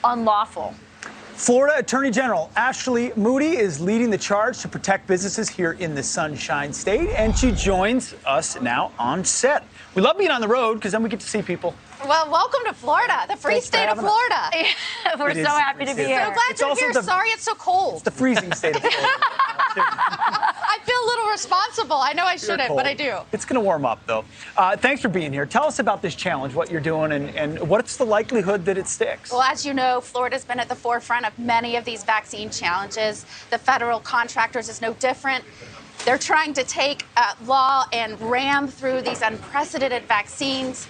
unlawful. Florida Attorney General Ashley Moody is leading the charge to protect businesses here in the Sunshine State, and she joins us now on set. We love being on the road because then we get to see people. Well, welcome to Florida, the free state of Florida. We're so happy to be here. So glad you're here. Sorry it's so cold. It's the freezing state of Florida. I feel a little responsible. I know I shouldn't, but I do. It's going to warm up, though. Thanks for being here. Tell us about this challenge, what you're doing, and what's the likelihood that it sticks? Well, as you know, Florida's been at the forefront of many of these vaccine challenges. The federal contractors is no different. They're trying to take law and ram through these unprecedented vaccines.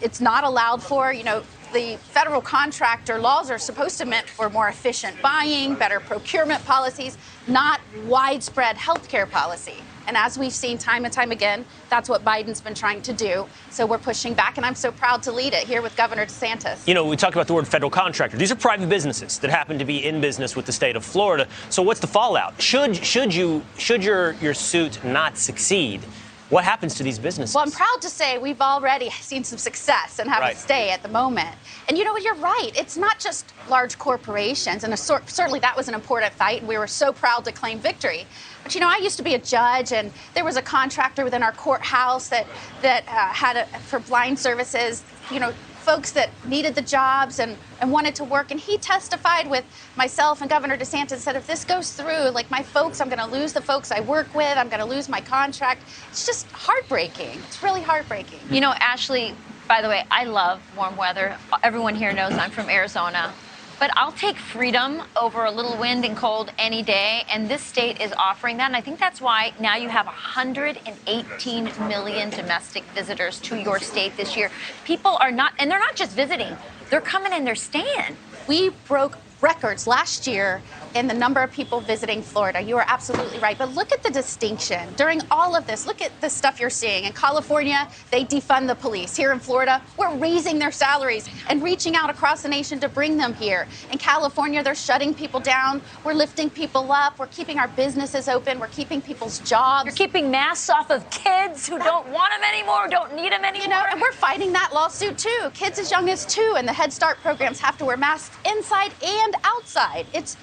It's not allowed for. You know, the federal contractor laws are supposed to meant for more efficient buying, better procurement policies, not widespread healthcare policy. And as we've seen time and time again, that's what Biden's been trying to do. So we're pushing back, and I'm so proud to lead it here with Governor DeSantis. You know, we talk about the word federal contractor. These are private businesses that happen to be in business with the state of Florida. So what's the fallout? Should your suit not succeed? What happens to these businesses? Well, I'm proud to say we've already seen some success and have a stay at the moment. And you know what, you're right. It's not just large corporations, and certainly that was an important fight, and we were so proud to claim victory. But, you know, I used to be a judge, and there was a contractor within our courthouse that had for blind services, you know, folks that needed the jobs and wanted to work. And he testified with myself and Governor DeSantis, said, if this goes through, like my folks, I'm going to lose the folks I work with. I'm going to lose my contract. It's just heartbreaking. It's really heartbreaking. You know, Ashley, by the way, I love warm weather. Everyone here knows I'm from Arizona. But I'll take freedom over a little wind and cold any day, and this state is offering that. And I think that's why now you have 118 million domestic visitors to your state this year. People are not, and they're not just visiting, they're coming and they're staying. We broke records last year in the number of people visiting Florida. You are absolutely right. But look at the distinction. During all of this, look at the stuff you're seeing. In California, they defund the police. Here in Florida, we're raising their salaries and reaching out across the nation to bring them here. In California, they're shutting people down. We're lifting people up. We're keeping our businesses open. We're keeping people's jobs. You're keeping masks off of kids who don't want them anymore, don't need them anymore. You know, and we're fighting that lawsuit, too. Kids as young as 2 and the Head Start programs have to wear masks inside and outside. It's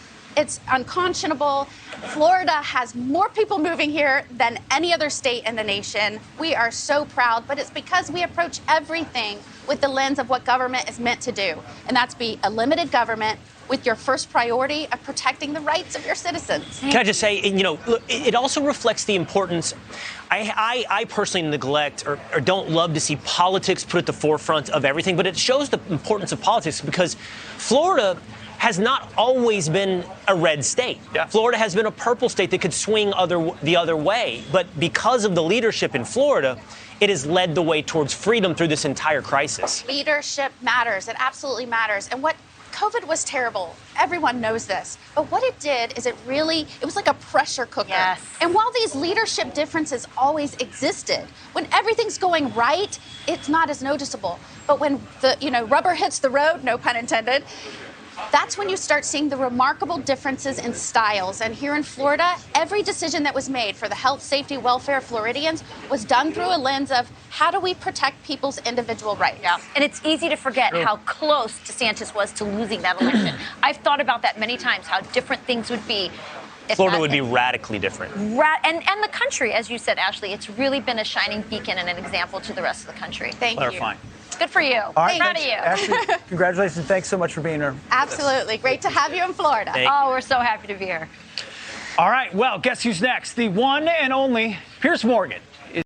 unconscionable. Florida has more people moving here than any other state in the nation. We are so proud, but it's because we approach everything with the lens of what government is meant to do, and that's be a limited government with your first priority of protecting the rights of your citizens. Can I just say, you know, look, it also reflects the importance. I personally neglect or don't love to see politics put at the forefront of everything, but it shows the importance of politics because Florida has not always been a red state. Yeah. Florida has been a purple state that could swing the other way. But because of the leadership in Florida, it has led the way towards freedom through this entire crisis. Leadership matters. It absolutely matters. And what COVID was terrible. Everyone knows this. But what it did is it was like a pressure cooker. Yes. And while these leadership differences always existed, when everything's going right, it's not as noticeable. But when the, rubber hits the road, no pun intended, that's when you start seeing the remarkable differences in styles. And here in Florida, every decision that was made for the health, safety, welfare of Floridians was done through a lens of how do we protect people's individual rights. Yeah. And it's easy to forget how close DeSantis was to losing that election. I've thought about that many times, how different things would be. Florida would be radically different. And the country, as you said, Ashley, it's really been a shining beacon and an example to the rest of the country. Thank you. Good for you. All right, proud of you. Ashley, congratulations. Thanks so much for being here. Absolutely. Great to have you in Florida. Oh, we're so happy to be here. All right, well, guess who's next? The one and only Piers Morgan.